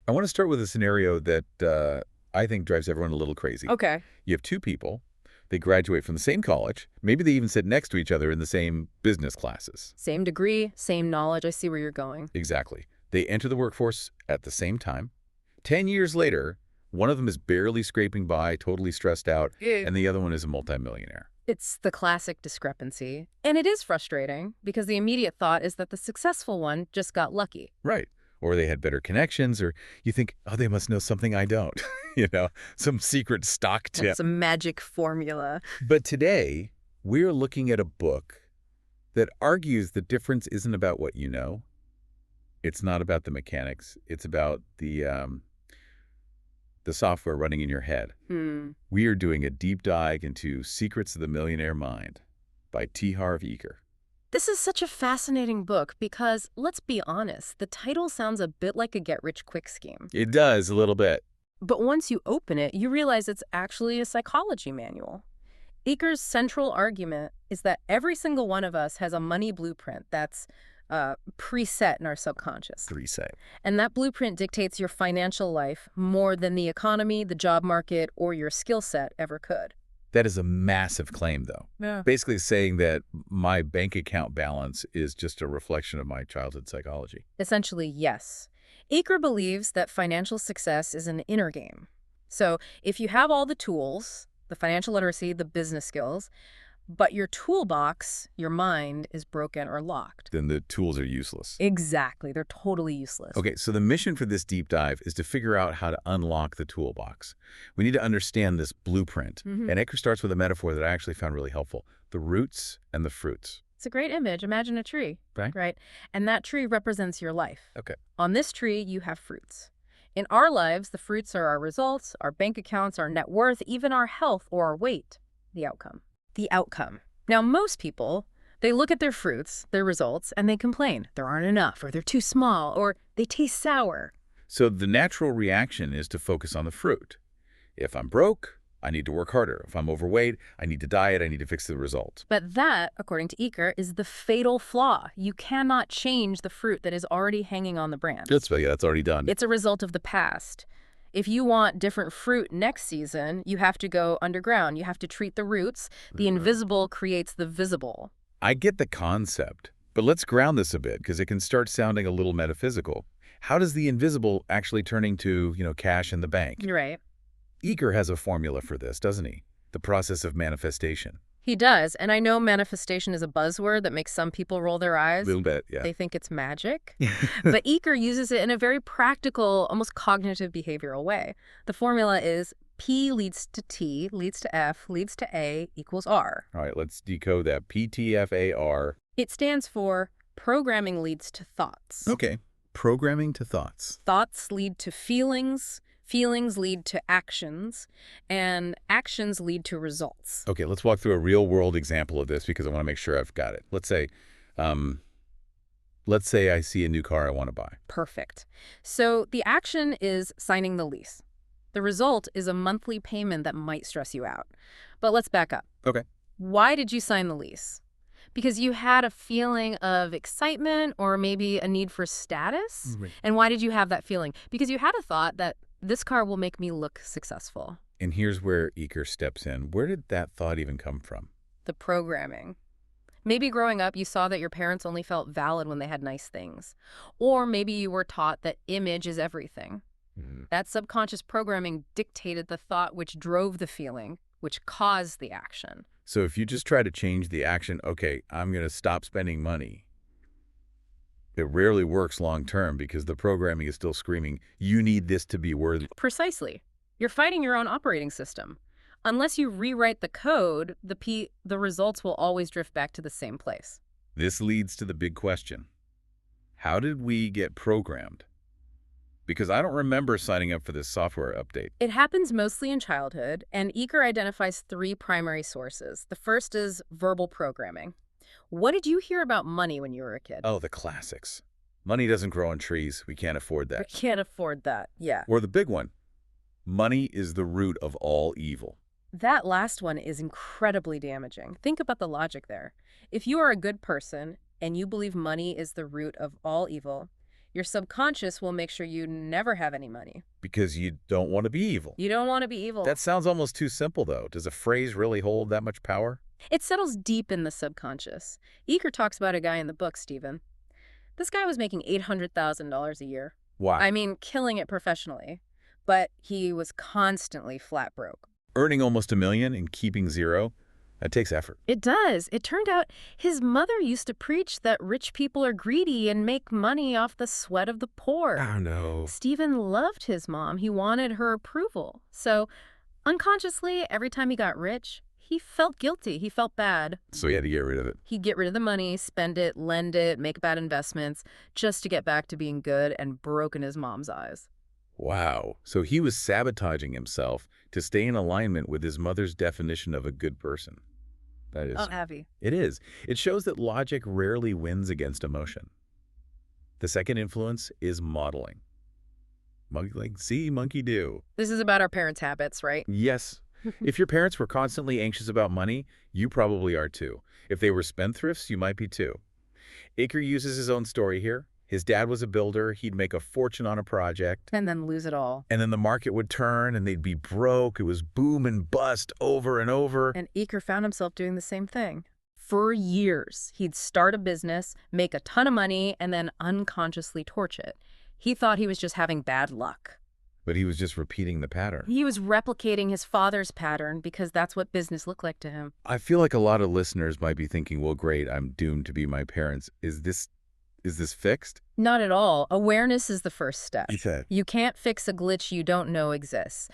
I want to start with a scenario that I think drives everyone a little crazy. Okay. You have two people. They graduate from the same college. Maybe they even sit next to each other in the same business classes. Same degree, same knowledge. I see where you're going. Exactly. They enter the workforce at the same time. 10 years later, one of them is barely scraping by, totally stressed out, and the other one is a multimillionaire. It's the classic discrepancy. And it is frustrating because the immediate thought is that the successful one just got lucky. Right. Or they had better connections, or you think, oh, they must know something I don't. Some secret stock tip. It's a magic formula. But today, we're looking at a book that argues the difference isn't about what you know. It's not about the mechanics. It's about the software running in your head. We are doing a deep dive into Secrets of the Millionaire Mind by Harv Eker. This is such a fascinating book because, let's be honest, the title sounds a bit like a get-rich-quick scheme. It does, a little bit. But once you open it, you realize it's actually a psychology manual. Eker's central argument is that every single one of us has a money blueprint that's preset in our subconscious. Preset. And that blueprint dictates your financial life more than the economy, the job market, or your skill set ever could. That is a massive claim, though. Yeah. Basically saying that my bank account balance is just a reflection of my childhood psychology. Essentially, yes. Eker believes that financial success is an inner game. So if you have all the tools, the financial literacy, the business skills, but your toolbox, your mind, is broken or locked. Then the tools are useless. Exactly. They're totally useless. Okay, so the mission for this deep dive is to figure out how to unlock the toolbox. We need to understand this blueprint. And Eker starts with a metaphor that I actually found really helpful: the roots and the fruits. It's a great image. Imagine a tree, right? And that tree represents your life. Okay. On this tree, you have fruits. In our lives, the fruits are our results, our bank accounts, our net worth, even our health or our weight. The outcome. The outcome. Now, most people, they look at their fruits, their results, and they complain. There aren't enough, or they're too small, or they taste sour. So the natural reaction is to focus on the fruit. If I'm broke, I need to work harder. If I'm overweight, I need to diet. I need to fix the result. But that, according to Eker, is the fatal flaw. You cannot change the fruit that is already hanging on the branch. That's already done. It's a result of the past. If you want different fruit next season, you have to go underground. You have to treat the roots. The invisible creates the visible. I get the concept, but let's ground this a bit because it can start sounding a little metaphysical. How does the invisible actually turn into, cash in the bank? Right. Eker has a formula for this, doesn't he? The process of manifestation. He does, and I know manifestation is a buzzword that makes some people roll their eyes. A little bit, yeah. They think it's magic. But Eker uses it in a very practical, almost cognitive behavioral way. The formula is P leads to T, leads to F, leads to A equals R. All right, let's decode that. PTFAR. It stands for programming leads to thoughts. Okay, programming to thoughts. Thoughts lead to feelings. Feelings lead to actions, and actions lead to results. Okay, let's walk through a real-world example of this because I want to make sure I've got it. Let's say I see a new car I want to buy. Perfect. So the action is signing the lease. The result is a monthly payment that might stress you out. But let's back up. Okay. Why did you sign the lease? Because you had a feeling of excitement or maybe a need for status? Right. And why did you have that feeling? Because you had a thought that this car will make me look successful. And here's where Eker steps in. Where did that thought even come from? The programming. Maybe growing up, you saw that your parents only felt valid when they had nice things. Or maybe you were taught that image is everything. That subconscious programming dictated the thought which drove the feeling, which caused the action. So if you just try to change the action, okay, I'm going to stop spending money, it rarely works long term because the programming is still screaming, you need this to be worthy. Precisely. You're fighting your own operating system. Unless you rewrite the code, the results will always drift back to the same place. This leads to the big question. How did we get programmed? Because I don't remember signing up for this software update. It happens mostly in childhood, and Eker identifies 3 primary sources. The first is verbal programming. What did you hear about money when you were a kid? Oh, the classics. Money doesn't grow on trees. We can't afford that. We can't afford that, yeah. Or the big one. Money is the root of all evil. That last one is incredibly damaging. Think about the logic there. If you are a good person and you believe money is the root of all evil, Your subconscious will make sure you never have any money. Because you don't want to be evil. You don't want to be evil. That sounds almost too simple, though. Does a phrase really hold that much power? It settles deep in the subconscious. Eker talks about a guy in the book, Stephen. This guy was making $800,000 a year. Wow. I mean, killing it professionally. But he was constantly flat broke. Earning almost $1 million and keeping zero, that takes effort. It does. It turned out his mother used to preach that rich people are greedy and make money off the sweat of the poor. Oh, no. Stephen loved his mom. He wanted her approval. So unconsciously, every time he got rich, he felt guilty. He felt bad. So he had to get rid of it. He'd get rid of the money, spend it, lend it, make bad investments, just to get back to being good and broke in his mom's eyes. Wow. So he was sabotaging himself to stay in alignment with his mother's definition of a good person. That is. Oh, Abby. It is. It shows that logic rarely wins against emotion. The second influence is modeling. Like, see, monkey do. This is about our parents' habits, right? Yes. If your parents were constantly anxious about money, you probably are too. If they were spendthrifts, you might be too. Eker uses his own story here. His dad was a builder. He'd make a fortune on a project. And then lose it all. And then the market would turn and they'd be broke. It was boom and bust over and over. And Eker found himself doing the same thing. For years, he'd start a business, make a ton of money, and then unconsciously torch it. He thought he was just having bad luck. But he was just repeating the pattern. He was replicating his father's pattern because that's what business looked like to him. I feel like a lot of listeners might be thinking, well, great, I'm doomed to be my parents. Is this fixed? Not at all. Awareness is the first step. Okay. You can't fix a glitch you don't know exists.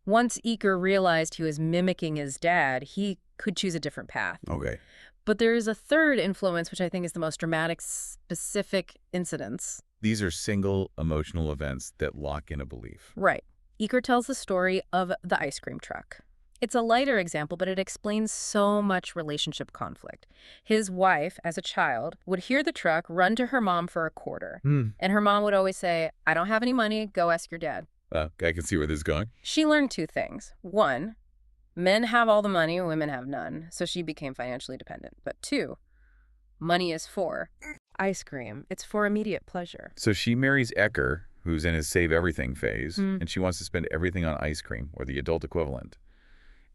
Once Eker realized he was mimicking his dad, he could choose a different path. Okay. But there is a third influence, which I think is the most dramatic, specific incidents. These are single emotional events that lock in a belief. Right. Eker tells the story of the ice cream truck. It's a lighter example, but it explains so much relationship conflict. His wife, as a child, would hear the truck, run to her mom for a quarter. And her mom would always say, I don't have any money, go ask your dad. I can see where this is going. She learned two things. One, men have all the money, women have none, so she became financially dependent. But two, money is for ice cream. It's for immediate pleasure. So she marries Eker, who's in his save everything phase, and she wants to spend everything on ice cream, or the adult equivalent.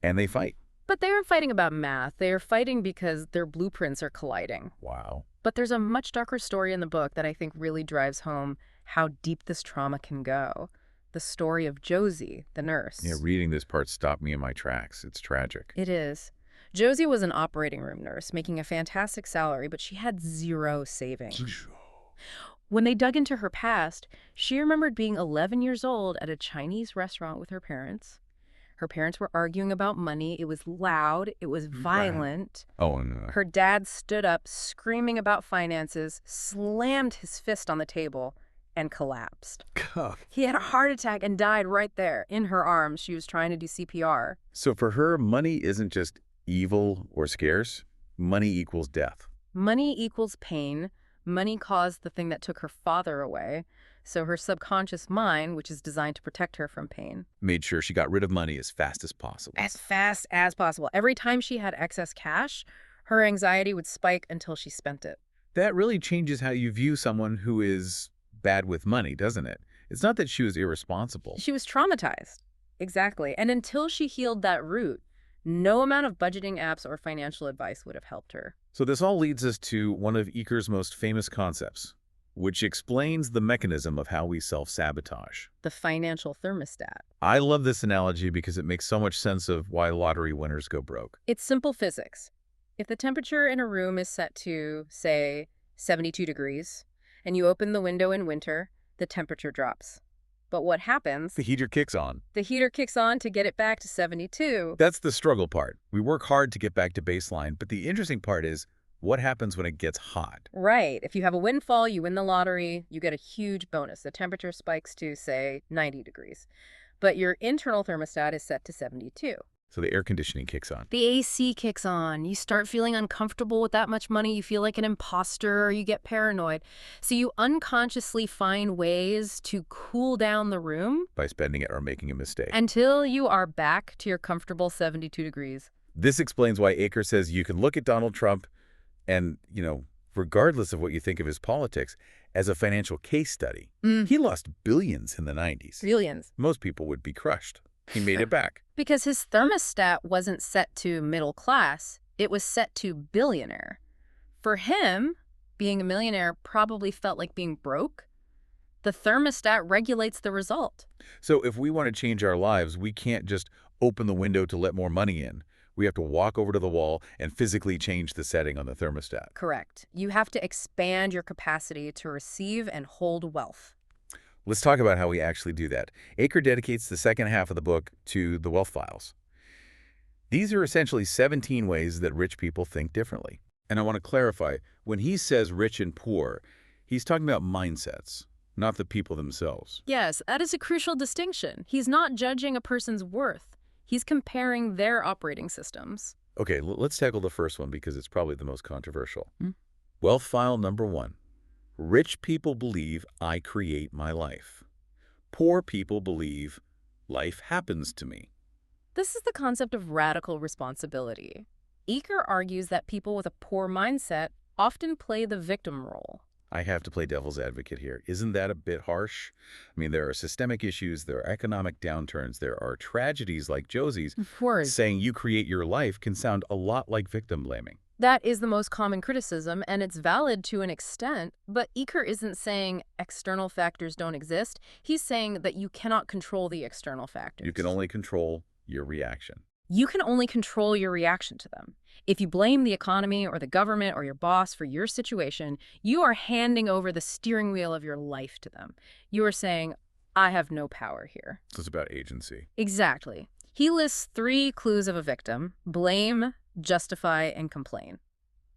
And they fight. But they aren't fighting about math. They are fighting because their blueprints are colliding. Wow. But there's a much darker story in the book that I think really drives home how deep this trauma can go. The story of Josie, the nurse. Yeah, reading this part stopped me in my tracks. It's tragic. It is. Josie was an operating room nurse, making a fantastic salary, but she had zero savings. When they dug into her past, she remembered being 11 years old at a Chinese restaurant with her parents. Her parents were arguing about money. It was loud. It was violent. Oh, no. Her dad stood up, screaming about finances, slammed his fist on the table, and collapsed. He had a heart attack and died right there, in her arms. She was trying to do CPR. So for her, money isn't just evil or scarce. Money equals death. Money equals pain. Money caused the thing that took her father away. So her subconscious mind, which is designed to protect her from pain, Made sure she got rid of money as fast as possible. as fast as possible. Every time she had excess cash, her anxiety would spike until she spent it. That really changes how you view someone who is bad with money, doesn't it? It's not that she was irresponsible. She was traumatized. Exactly. And until she healed that root, no amount of budgeting apps or financial advice would have helped her. So this all leads us to one of Eker's most famous concepts, which explains the mechanism of how we self-sabotage. The financial thermostat. I love this analogy because it makes so much sense of why lottery winners go broke. It's simple physics. If the temperature in a room is set to, say, 72 degrees, and you open the window in winter, the temperature drops. But what happens? The heater kicks on. The heater kicks on to get it back to 72. That's the struggle part. We work hard to get back to baseline, but the interesting part is what happens when it gets hot? Right. If you have a windfall, you win the lottery, you get a huge bonus. The temperature spikes to, say, 90 degrees. But your internal thermostat is set to 72. So the air conditioning kicks on. The AC kicks on. You start feeling uncomfortable with that much money. You feel like an imposter, or you get paranoid. So you unconsciously find ways to cool down the room By spending it or making a mistake. until you are back to your comfortable 72 degrees. This explains why Eker says you can look at Donald Trump and, regardless of what you think of his politics, as a financial case study. Mm, He lost billions in the 90s. billions. Most people would be crushed. He made it back. Because his thermostat wasn't set to middle class, it was set to billionaire. For him, being a millionaire probably felt like being broke. The thermostat regulates the result. So if we want to change our lives, we can't just open the window to let more money in. We have to walk over to the wall and physically change the setting on the thermostat. Correct. You have to expand your capacity to receive and hold wealth. Let's talk about how we actually do that. Eker dedicates the second half of the book to the wealth files. These are essentially 17 ways that rich people think differently. And I want to clarify, when he says rich and poor, he's talking about mindsets, not the people themselves. Yes, that is a crucial distinction. He's not judging a person's worth. He's comparing their operating systems. Okay, let's tackle the first one because it's probably the most controversial. Hmm? Wealth file number 1. Rich people believe I create my life. Poor people believe life happens to me. This is the concept of radical responsibility. Eker argues that people with a poor mindset often play the victim role. I have to play devil's advocate here. Isn't that a bit harsh? I mean, there are systemic issues, there are economic downturns, there are tragedies like Josie's. Of course. Saying you create your life can sound a lot like victim blaming. That is the most common criticism, and it's valid to an extent, but Eker isn't saying external factors don't exist. He's saying that you cannot control the external factors. You can only control your reaction. You can only control your reaction to them. If you blame the economy or the government or your boss for your situation, you are handing over the steering wheel of your life to them. You are saying, I have no power here. So it's about agency. Exactly. He lists 3 clues of a victim: blame, justify, and complain.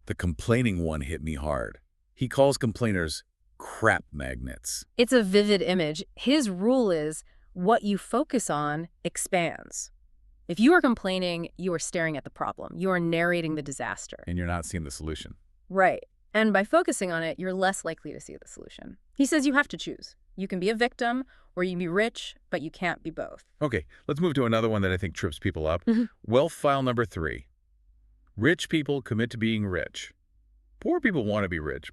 The complaining one hit me hard. He calls complainers crap magnets. It's a vivid image. His rule is what you focus on expands. If you are complaining, you are staring at the problem. You are narrating the disaster. And you're not seeing the solution. Right. And by focusing on it, you're less likely to see the solution. He says you have to choose. You can be a victim or you can be rich, but you can't be both. Okay, let's move to another one that I think trips people up. Mhm. Wealth file number 3. Rich people commit to being rich. Poor people want to be rich.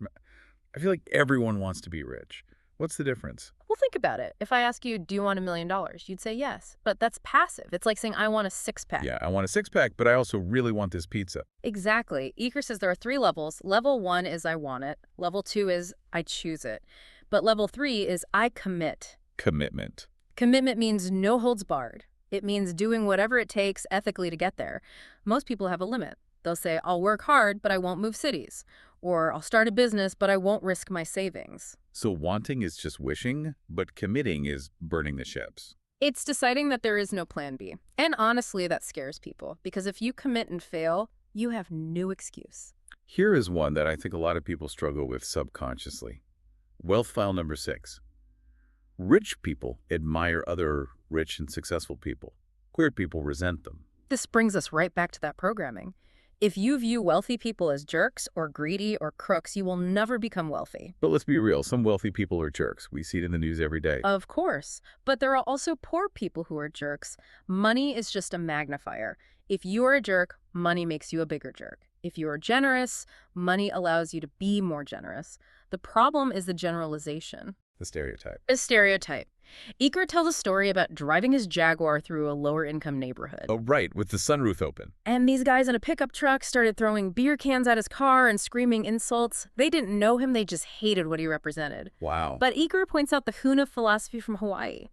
I feel like everyone wants to be rich. What's the difference? Well, think about it. If I ask you, do you want $1 million? You'd say yes, but that's passive. It's like saying, I want a 6-pack. Yeah, I want a 6-pack, but I also really want this pizza. Exactly. Eker says there are 3 levels. Level 1 is I want it. Level 2 is I choose it. But level 3 is I commit. Commitment. Commitment means no holds barred. It means doing whatever it takes ethically to get there. Most people have a limit. They'll say, I'll work hard, but I won't move cities. Or I'll start a business, but I won't risk my savings. So wanting is just wishing, but committing is burning the ships. It's deciding that there is no plan B. And honestly, that scares people, because if you commit and fail, you have no excuse. Here is one that I think a lot of people struggle with subconsciously. Wealth file number 6. Rich people admire other rich and successful people. Queer people resent them. This brings us right back to that programming. If you view wealthy people as jerks or greedy or crooks, you will never become wealthy. But let's be real, some wealthy people are jerks. We see it in the news every day. Of course. But there are also poor people who are jerks. Money is just a magnifier. If you are a jerk, money makes you a bigger jerk. If you are generous, money allows you to be more generous. The problem is the generalization. The stereotype. A stereotype. Eker tells a story about driving his Jaguar through a lower-income neighborhood. Oh, right, with the sunroof open. And these guys in a pickup truck started throwing beer cans at his car and screaming insults. They didn't know him, they just hated what he represented. Wow. But Eker points out the Huna philosophy from Hawaii.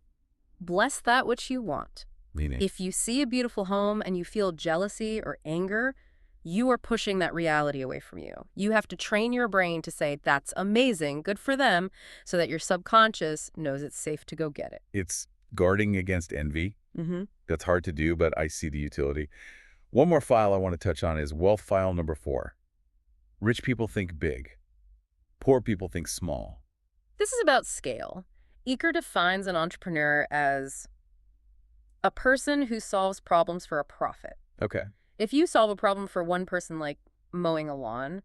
Bless that which you want. Meaning? If you see a beautiful home and you feel jealousy or anger, you are pushing that reality away from you. You have to train your brain to say, that's amazing, good for them, so that your subconscious knows it's safe to go get it. It's guarding against envy. Mm-hmm. That's hard to do, but I see the utility. One more file I want to touch on is wealth file number 4. Rich people think big. Poor people think small. This is about scale. Eker defines an entrepreneur as a person who solves problems for a profit. Okay. If you solve a problem for one person, like mowing a lawn,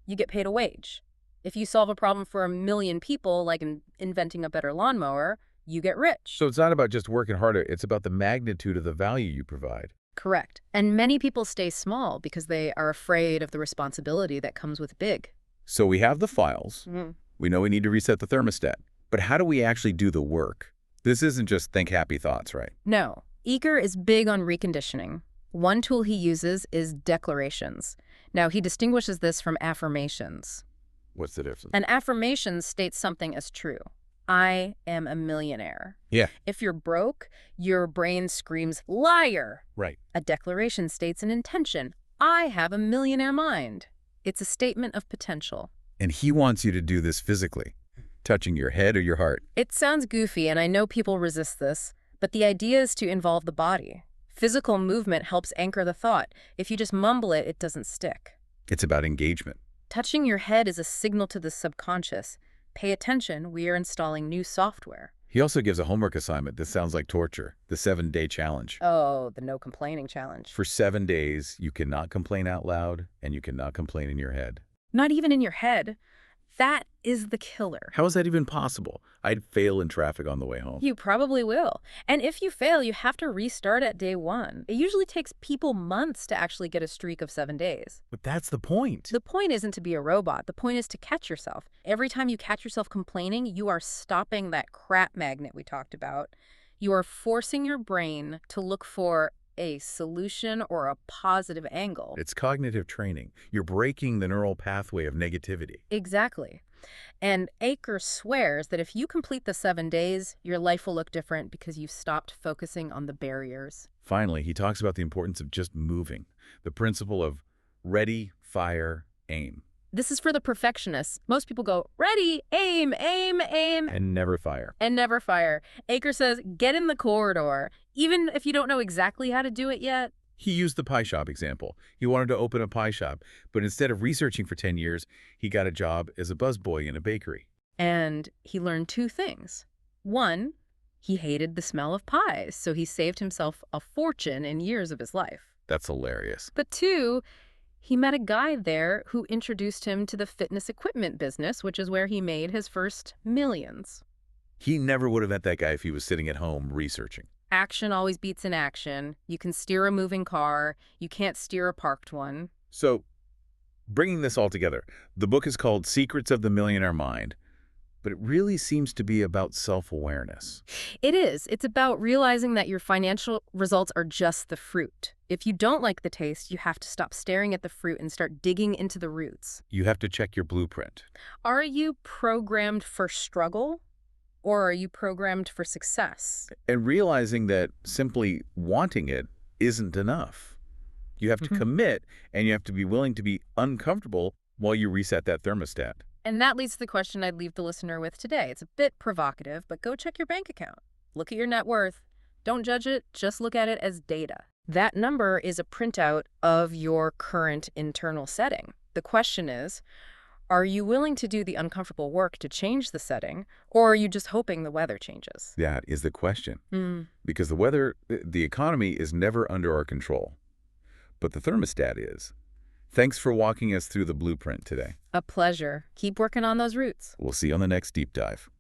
you get paid a wage. If you solve a problem for 1 million people, like inventing a better lawnmower, you get rich. So it's not about just working harder. It's about the magnitude of the value you provide. Correct. And many people stay small because they are afraid of the responsibility that comes with big. So we have the files. Mm-hmm. We know we need to reset the thermostat. But how do we actually do the work? This isn't just think happy thoughts, right? No, Eker is big on reconditioning. One tool he uses is declarations. Now, he distinguishes this from affirmations. What's the difference? An affirmation states something as true. I am a millionaire. Yeah. If you're broke, your brain screams, liar. Right. A declaration states an intention. I have a millionaire mind. It's a statement of potential. And he wants you to do this physically, touching your head or your heart. It sounds goofy, and I know people resist this, but the idea is to involve the body. Physical movement helps anchor the thought. If you just mumble it, it doesn't stick. It's about engagement. Touching your head is a signal to the subconscious. Pay attention, we are installing new software. He also gives a homework assignment that sounds like torture, the 7-day challenge. Oh, the no complaining challenge. For 7 days, you cannot complain out loud, and you cannot complain in your head. Not even in your head. That is the killer. How is that even possible? I'd fail in traffic on the way home. You probably will. And if you fail, you have to restart at day 1. It usually takes people months to actually get a streak of 7 days. But that's the point. The point isn't to be a robot. The point is to catch yourself. Every time you catch yourself complaining, you are stopping that crap magnet we talked about. You are forcing your brain to look for a solution or a positive angle. It's cognitive training. You're breaking the neural pathway of negativity. Exactly. And Eker swears that if you complete the 7 days, your life will look different because you've stopped focusing on the barriers. Finally, he talks about the importance of just moving, the principle of ready, fire, aim. This is for the perfectionists. Most people go, ready, aim, aim, aim. And never fire. And never fire. Eker says, get in the corridor. Even if you don't know exactly how to do it yet. He used the pie shop example. He wanted to open a pie shop, but instead of researching for 10 years, he got a job as a busboy in a bakery. And he learned 2 things. 1, he hated the smell of pies, so he saved himself a fortune in years of his life. That's hilarious. But 2, he met a guy there who introduced him to the fitness equipment business, which is where he made his first millions. He never would have met that guy if he was sitting at home researching. Action always beats inaction. You can steer a moving car. You can't steer a parked one. So, bringing this all together, the book is called Secrets of the Millionaire Mind, but it really seems to be about self-awareness. It is. It's about realizing that your financial results are just the fruit. If you don't like the taste, you have to stop staring at the fruit and start digging into the roots. You have to check your blueprint. Are you programmed for struggle, or are you programmed for success? And realizing that simply wanting it isn't enough. You have to commit, and you have to be willing to be uncomfortable while you reset that thermostat. And that leads to the question I'd leave the listener with today. It's a bit provocative, but go check your bank account. Look at your net worth. Don't judge it, just look at it as data. That number is a printout of your current internal setting. The question is, are you willing to do the uncomfortable work to change the setting, or are you just hoping the weather changes? That is the question. Because the economy is never under our control, but the thermostat is. Thanks for walking us through the blueprint today. A pleasure. Keep working on those roots. We'll see you on the next deep dive.